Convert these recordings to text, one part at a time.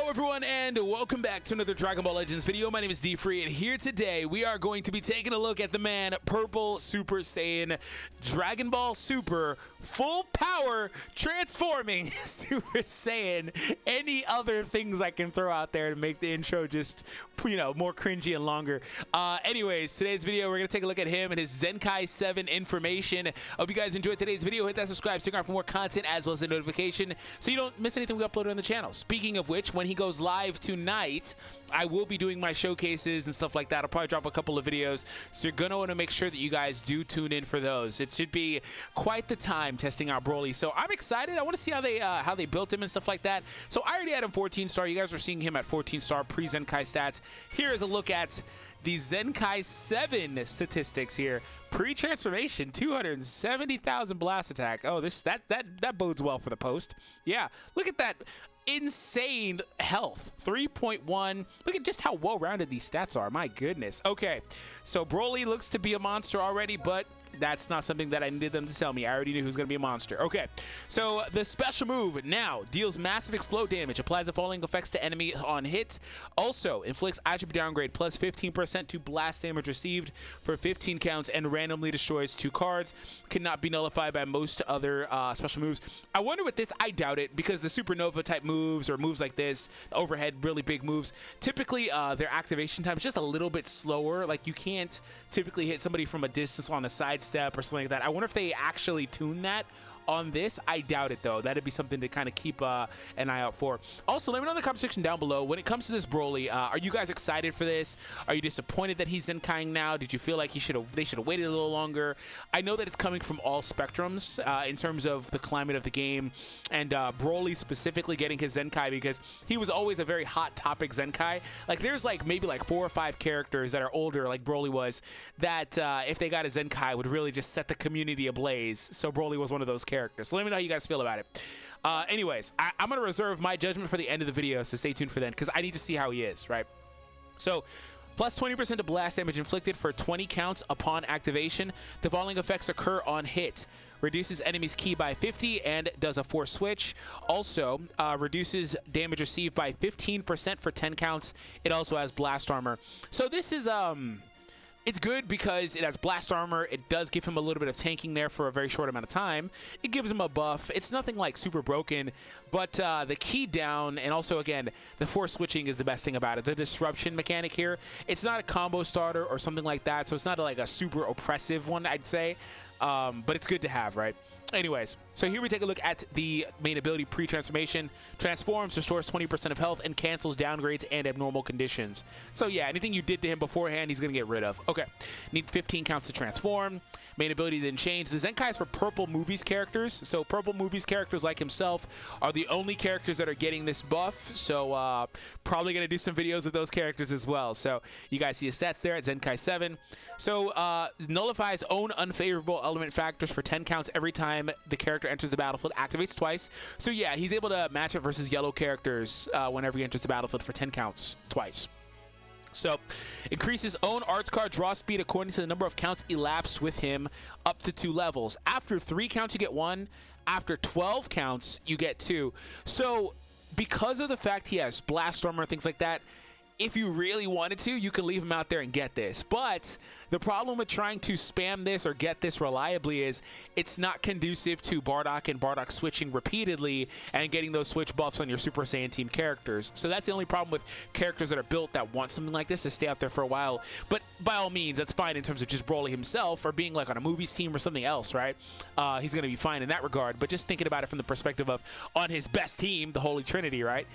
Hello everyone and welcome back to another Dragon Ball Legends video. My name is DFree and here today we are going to be taking a look at the man Purple Super Saiyan Dragon Ball Super full power transforming Super Saiyan. Any other things I can throw out there to make the intro just, you know, more cringy and longer. Anyways, today's video we're going to take a look at him and his Zenkai 7 information. I hope you guys enjoyed today's video. Hit that subscribe, stick around for more content as well as the notification so you don't miss anything we upload on the channel. Speaking of which, when he goes live tonight, I will be doing my showcases and stuff like that. I'll probably drop a couple of videos, so you're gonna want to make sure that you guys do tune in for those. It should be quite the time testing out Broly, so I'm excited. I want to see how they built him and stuff like that. So I already had him 14-star. You guys are seeing him at 14-star pre-Zenkai stats. Here is a look at the Zenkai 7 statistics here. Pre-transformation, 270,000 blast attack. Oh, that bodes well for the post. Yeah, look at that. Insane health, 3.1. Look at just how well-rounded these stats are. My goodness. Okay, so Broly looks to be a monster already, but that's not something that I needed them to tell me. I already knew he was going to be a monster. Okay, so the special move now deals massive explode damage, applies the following effects to enemy on hit. Also inflicts attribute downgrade plus 15% to blast damage received for 15 counts and randomly destroys 2 cards. Cannot be nullified by most other special moves. I wonder with this, I doubt it, because the supernova type moves or moves like this, overhead really big moves, typically their activation time is just a little bit slower. Like you can't typically hit somebody from a distance on a side step or something like that. I wonder if they actually tune that on this. I doubt it though. That'd be something to kind of keep an eye out for. Also, let me know in the comment section down below when it comes to this Broly. Are you guys excited for this? Are you disappointed that he's Zenkaiing now? Did you feel like they should have waited a little longer? I know that it's coming from all spectrums in terms of the climate of the game, and Broly specifically getting his Zenkai because he was always a very hot topic Zenkai. Like there's like maybe like 4 or 5 characters that are older like Broly was that if they got a Zenkai would really just set the community ablaze. So Broly was one of those characters. So let me know how you guys feel about it. Anyways, I'm going to reserve my judgment for the end of the video, so stay tuned for then, because I need to see how he is, right? So, plus 20% to blast damage inflicted for 20 counts upon activation. The following effects occur on hit. Reduces enemy's ki by 50 and does a force switch. Also, reduces damage received by 15% for 10 counts. It also has blast armor. So this is... It's good because it has blast armor. It does give him a little bit of tanking there for a very short amount of time. It gives him a buff. It's nothing like super broken, but the key down and also, again, the force switching is the best thing about it. The disruption mechanic here, it's not a combo starter or something like that, so it's not like a super oppressive one, I'd say, but it's good to have, right? Anyways, so here we take a look at the main ability pre-transformation. Transforms, restores 20% of health, and cancels downgrades and abnormal conditions. So yeah, anything you did to him beforehand, he's going to get rid of. Okay, need 15 counts to transform. Main ability didn't change. The Zenkai is for Purple Movies characters. So Purple Movies characters like himself are the only characters that are getting this buff. So probably going to do some videos with those characters as well. So you guys see his stats there at Zenkai 7. So nullifies own unfavorable element factors for 10 counts every time the character enters the battlefield, activates twice. So yeah, he's able to match up versus yellow characters whenever he enters the battlefield for 10 counts twice. So, increases own arts card draw speed according to the number of counts elapsed with him up to 2 levels. After 3 counts, you get 1. After 12 counts, you get 2. So, because of the fact he has blast armor and things like that, if you really wanted to, you can leave him out there and get this. But the problem with trying to spam this or get this reliably is it's not conducive to Bardock and Bardock switching repeatedly and getting those switch buffs on your Super Saiyan team characters. So that's the only problem with characters that are built that want something like this to stay out there for a while. But by all means, that's fine in terms of just Broly himself or being like on a movies team or something else, right? He's going to be fine in that regard. But just thinking about it from the perspective of on his best team, the Holy Trinity, right?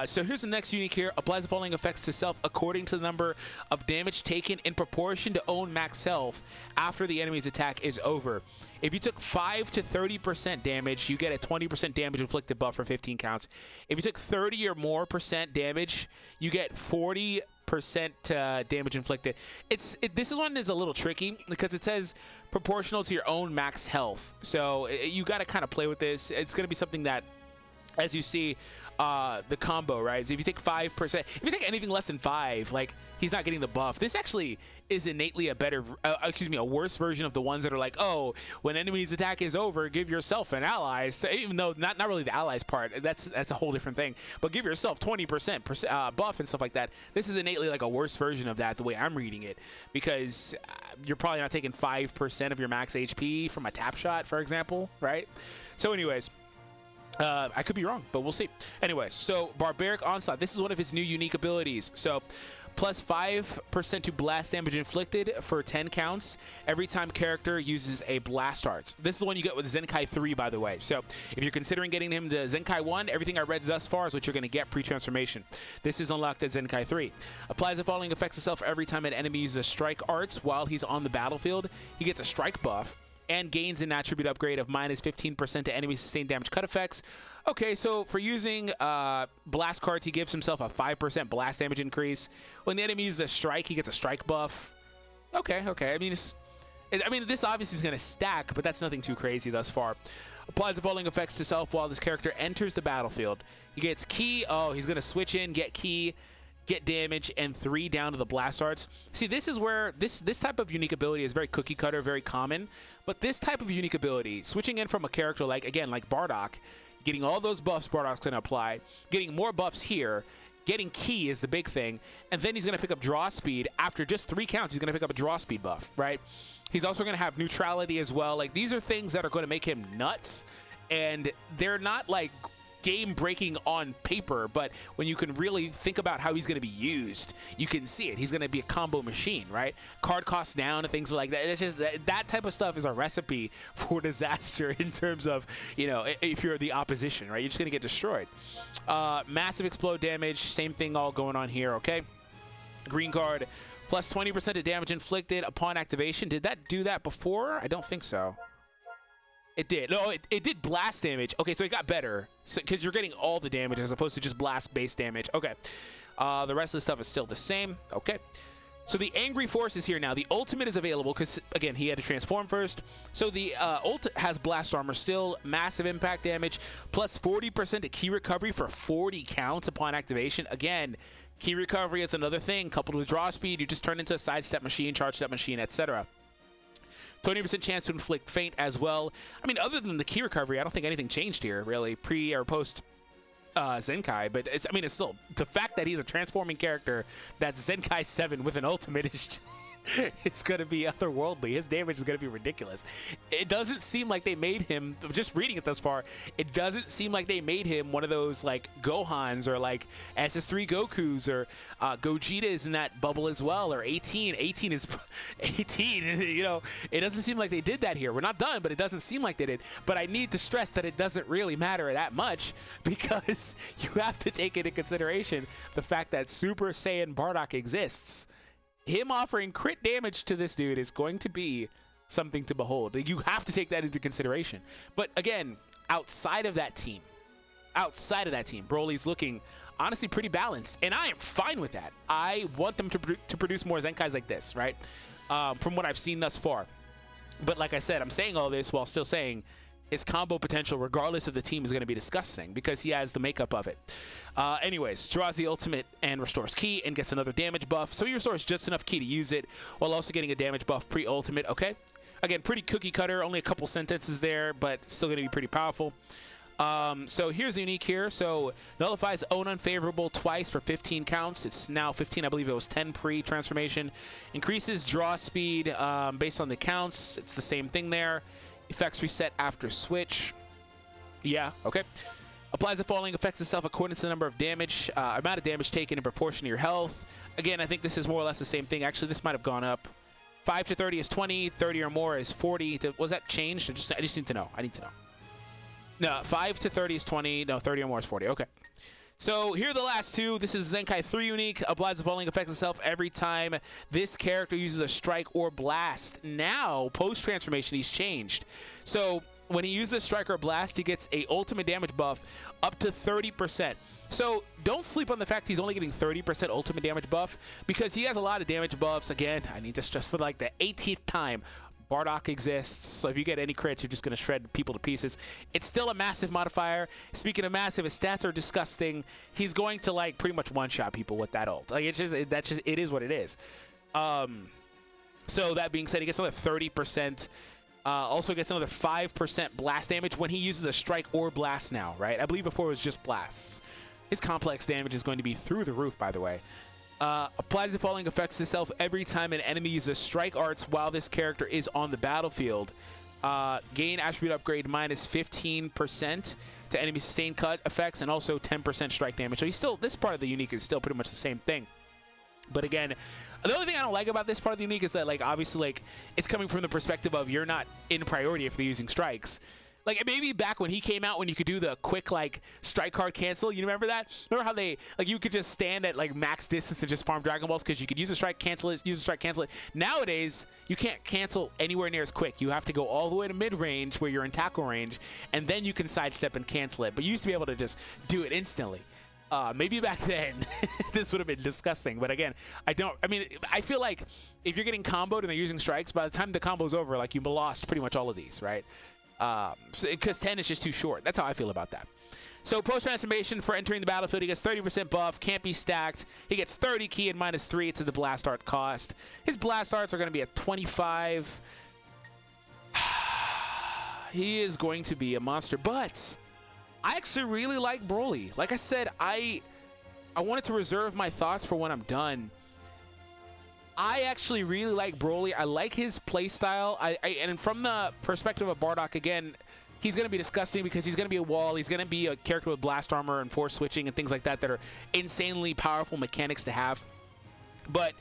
So here's the next unique here. Applies the following effects to self according to the number of damage taken in proportion to own max health after the enemy's attack is over. If you took 5 to 30% damage, you get a 20% damage inflicted buff for 15 counts. If you took 30 or more % damage, you get 40% damage inflicted. This one is a little tricky because it says proportional to your own max health. So you got to kind of play with this. It's going to be something that, as you see, the combo, right? So if you take 5%, if you take anything less than 5, like, he's not getting the buff. This actually is innately a better, a worse version of the ones that are like, oh, when enemy's attack is over, give yourself an ally. So even though not really the allies part, that's a whole different thing. But give yourself 20% buff and stuff like that. This is innately like a worse version of that, the way I'm reading it, because you're probably not taking 5% of your max HP from a tap shot, for example, right? So anyways, I could be wrong, but we'll see. Anyways, so Barbaric Onslaught. This is one of his new unique abilities. So plus 5% to blast damage inflicted for 10 counts every time character uses a blast arts. This is the one you get with Zenkai 3, by the way. So if you're considering getting him to Zenkai 1, everything I read thus far is what you're going to get pre-transformation. This is unlocked at Zenkai 3. Applies the following effects itself every time an enemy uses a strike arts while he's on the battlefield. He gets a strike buff and gains an attribute upgrade of minus 15% to enemy sustained damage cut effects. Okay, so for using blast cards, he gives himself a 5% blast damage increase. When the enemy uses a strike, he gets a strike buff. Okay. I mean, this obviously is going to stack, but that's nothing too crazy thus far. Applies the following effects to self while this character enters the battlefield. He gets key. Oh, he's going to switch in, get key, get damage, and 3 down to the blast arts. See, this is where this type of unique ability is very cookie cutter, very common. But this type of unique ability, switching in from a character like Bardock, getting all those buffs Bardock's going to apply, getting more buffs here, getting key is the big thing, and then he's going to pick up draw speed. After just 3 counts, he's going to pick up a draw speed buff, right? He's also going to have neutrality as well. Like, these are things that are going to make him nuts, and they're not like game-breaking on paper, but when you can really think about how he's going to be used, you can see it. He's going to be a combo machine, right? Card costs down and things like that. It's just that type of stuff is a recipe for disaster in terms of, you know, if you're the opposition, right? You're just going to get destroyed. Massive explode damage, same thing all going on here, okay? Green card, plus 20% to damage inflicted upon activation. Did that do that before? I don't think so. It did. No, it did blast damage. Okay, so it got better. So, because you're getting all the damage as opposed to just blast base damage. Okay. The rest of the stuff is still the same. Okay. So the Angry Force is here now. The ultimate is available because, again, he had to transform first. So the ult has blast armor still, massive impact damage, plus 40% to key recovery for 40 counts upon activation. Again, key recovery is another thing. Coupled with draw speed, you just turn into a sidestep machine, charge step machine, etc. 20% chance to inflict feint as well. I mean, other than the key recovery, I don't think anything changed here, really, pre or post Zenkai. But it's still the fact that he's a transforming character that's Zenkai 7 with an ultimate is it's going to be otherworldly. His damage is going to be ridiculous. It doesn't seem like they made him, just reading it thus far, it doesn't seem like they made him one of those like Gohans or like SS3 Gokus or Gojitas in that bubble as well, or 18. 18 is 18, you know, it doesn't seem like they did that here. We're not done, but it doesn't seem like they did. But I need to stress that it doesn't really matter that much because you have to take into consideration the fact that Super Saiyan Bardock exists. Him offering crit damage to this dude is going to be something to behold. You have to take that into consideration. But again, outside of that team, Broly's looking honestly pretty balanced, and I am fine with that. I want them to produce more Zenkais like this, right? From what I've seen thus far. But like I said, I'm saying all this while still saying his combo potential, regardless of the team, is going to be disgusting because he has the makeup of it. Anyways, draws the ultimate and restores key and gets another damage buff. So he restores just enough key to use it while also getting a damage buff pre-ultimate. Okay. Again, pretty cookie cutter. Only a couple sentences there, but still going to be pretty powerful. So here's the unique here. So nullifies own unfavorable twice for 15 counts. It's now 15. I believe it was 10 pre-transformation. Increases draw speed based on the counts. It's the same thing there. Effects reset after switch. Yeah, okay. Applies the following effects itself according to the number of damage, amount of damage taken in proportion to your health. Again, I think this is more or less the same thing. Actually, this might have gone up. 5 to 30 is 20, 30 or more is 40. Was that changed? I just need to know. I need to know. No, 5 to 30 is 20. No, 30 or more is 40. Okay. So here are the last two. This is Zenkai 3 unique. Applies the following effects itself every time this character uses a strike or blast. Now, post-transformation, he's changed. So when he uses a strike or blast, he gets a ultimate damage buff up to 30%. So don't sleep on the fact he's only getting 30% ultimate damage buff because he has a lot of damage buffs. Again, I need to stress for like the 18th time. Bardock exists, so if you get any crits, you're just going to shred people to pieces. It's still a massive modifier. Speaking of massive, his stats are disgusting. He's going to like pretty much one-shot people with that ult. Like it is what it is. So that being said, he gets another 30%. Also gets another 5% blast damage when he uses a strike or blast now, right? I believe before it was just blasts. His complex damage is going to be through the roof, by the way. Applies the following effects to self every time an enemy uses strike arts while this character is on the battlefield. Gain attribute upgrade minus 15% to enemy sustained cut effects and also 10% strike damage. So he's still, this part of the unique is still pretty much the same thing. But again, the only thing I don't like about this part of the unique is that, like, obviously, like, it's coming from the perspective of you're not in priority if they're using strikes. Like, maybe back when he came out, when you could do the quick, like, strike card cancel, you remember that? Remember how they, like, you could just stand at, like, max distance and just farm Dragon Balls because you could use a strike, cancel it, use a strike, cancel it. Nowadays, you can't cancel anywhere near as quick. You have to go all the way to mid-range where you're in tackle range, and then you can sidestep and cancel it. But you used to be able to just do it instantly. Maybe back then this would have been disgusting, but again, I feel like if you're getting comboed and they're using strikes, by the time the combo's over, like, you've lost pretty much all of these, right? Because 10 is just too short. That's how I feel about that. So post-transformation for entering the battlefield, he gets 30% buff, can't be stacked. He gets 30 ki and minus 3 to the blast art cost. His blast arts are going to be at 25. He is going to be a monster, but I actually really like Broly. Like I said, I wanted to reserve my thoughts for when I'm done. I actually really like Broly. I like his playstyle. And from the perspective of Bardock, again, he's going to be disgusting because he's going to be a wall. He's going to be a character with blast armor and force switching and things like that are insanely powerful mechanics to have. But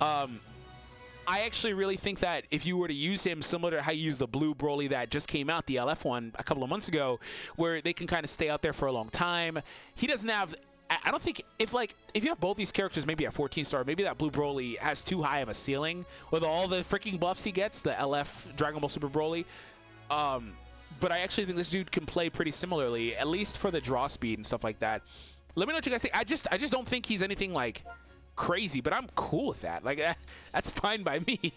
I actually really think that if you were to use him similar to how you use the blue Broly that just came out, the LF one, a couple of months ago, where they can kind of stay out there for a long time. He doesn't have, I don't think, if you have both these characters maybe at 14-star, maybe that blue Broly has too high of a ceiling with all the freaking buffs he gets, the LF Dragon Ball Super Broly. But I actually think this dude can play pretty similarly, at least for the draw speed and stuff like that. Let me know what you guys think. I just don't think he's anything like crazy, but I'm cool with that. Like, that's fine by me.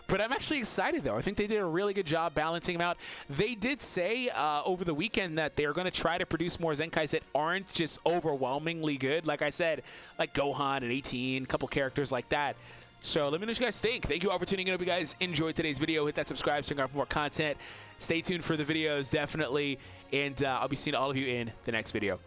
But I'm actually excited, though. I think they did a really good job balancing him out. They did say over the weekend that they're going to try to produce more Zenkais that aren't just overwhelmingly good. Like I said, like Gohan and 18, a couple characters like that. So let me know what you guys think. Thank you all for tuning in. I hope you guys enjoyed today's video. Hit that subscribe so you can get more content. Stay tuned for the videos, definitely. And I'll be seeing all of you in the next video.